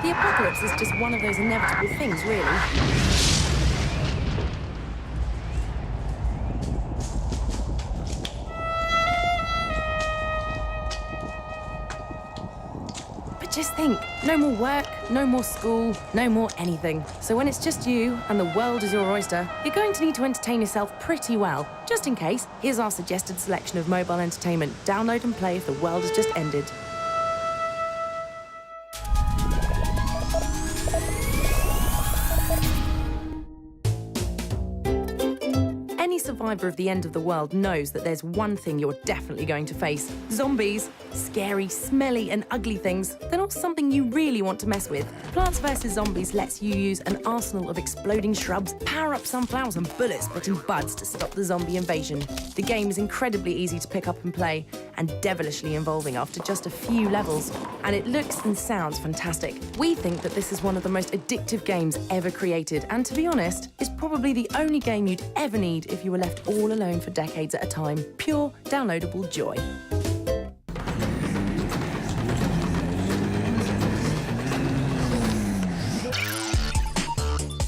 The apocalypse is just one of those inevitable things, really. But just think, no more work, no more school, no more anything. So when it's just you and the world is your oyster, you're going to need to entertain yourself pretty well. Just in case, here's our suggested selection of mobile entertainment. Download and play if the world has just ended. Any survivor of the end of the world knows that there's one thing you're definitely going to face. Zombies. Scary, smelly and ugly things. They're not something you really want to mess with. Plants vs. Zombies lets you use an arsenal of exploding shrubs, power-up sunflowers and bullet-spitting buds to stop the zombie invasion. The game is incredibly easy to pick up and play, and devilishly involving after just a few levels. And it looks and sounds fantastic. We think that this is one of the most addictive games ever created, and to be honest, is probably the only game you'd ever need if you were left all alone for decades at a time. Pure, downloadable joy.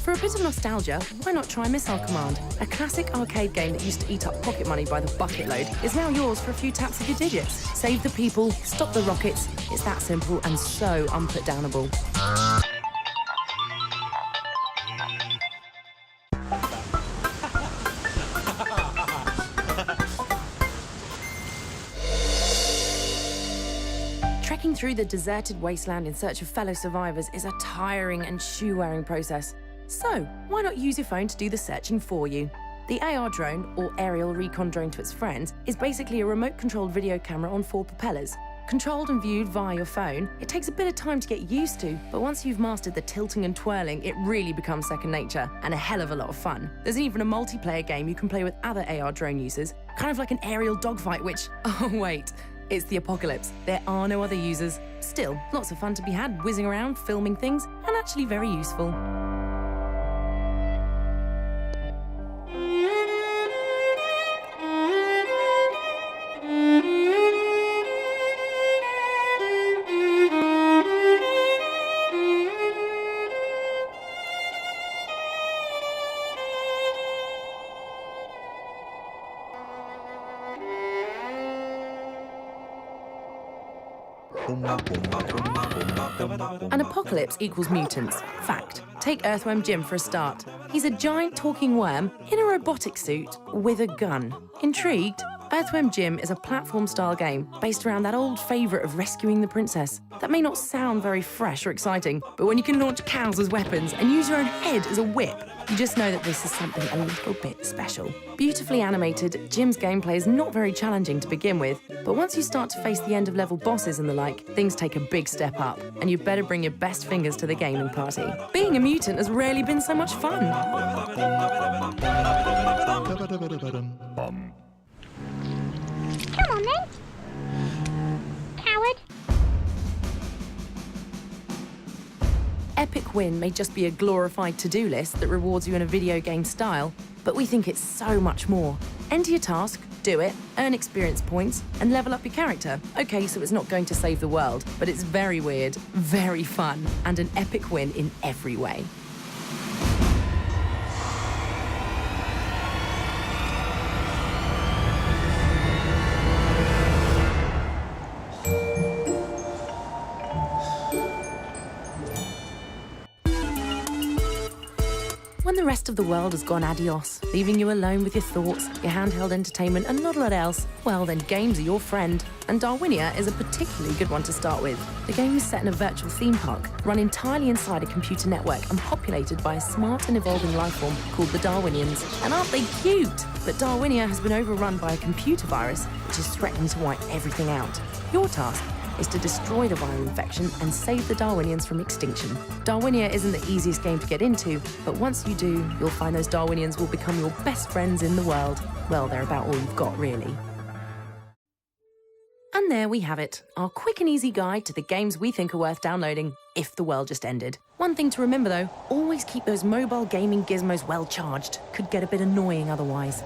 For a bit of nostalgia, why not try Missile Command? A classic arcade game that used to eat up pocket money by the bucket load is now yours for a few taps of your digits. Save the people, stop the rockets. It's that simple and so unputdownable. Trekking through the deserted wasteland in search of fellow survivors is a tiring and shoe-wearing process. So, why not use your phone to do the searching for you? The AR drone, or aerial recon drone to its friends, is basically a remote-controlled video camera on 4 propellers. Controlled and viewed via your phone, it takes a bit of time to get used to, but once you've mastered the tilting and twirling, it really becomes second nature, and a hell of a lot of fun. There's even a multiplayer game you can play with other AR drone users, kind of like an aerial dogfight, which, oh wait, it's the apocalypse. There are no other users. Still, lots of fun to be had, whizzing around, filming things, and actually very useful. An apocalypse equals mutants. Fact. Take Earthworm Jim for a start. He's a giant talking worm in a robotic suit with a gun. Intrigued? Earthworm Jim is a platform-style game based around that old favourite of rescuing the princess. That may not sound very fresh or exciting, but when you can launch cows as weapons and use your own head as a whip, you just know that this is something a little bit special. Beautifully animated, Jim's gameplay is not very challenging to begin with, but once you start to face the end-of-level bosses and the like, things take a big step up, and you better bring your best fingers to the gaming party. Being a mutant has rarely been so much fun. Come on then. Coward. Epic Win may just be a glorified to-do list that rewards you in a video game style, but we think it's so much more. Enter your task, do it, earn experience points, and level up your character. Okay, so it's not going to save the world, but it's very weird, very fun, and an epic win in every way. When the rest of the world has gone adios, leaving you alone with your thoughts, your handheld entertainment and not a lot else, well then games are your friend. And Darwinia is a particularly good one to start with. The game is set in a virtual theme park, run entirely inside a computer network and populated by a smart and evolving life form called the Darwinians. And aren't they cute? But Darwinia has been overrun by a computer virus which is threatening to wipe everything out. Your task is to destroy the viral infection and save the Darwinians from extinction. Darwinia isn't the easiest game to get into, but once you do, you'll find those Darwinians will become your best friends in the world. Well, they're about all you've got, really. And there we have it, our quick and easy guide to the games we think are worth downloading if the world just ended. One thing to remember though, always keep those mobile gaming gizmos well charged. Could get a bit annoying otherwise.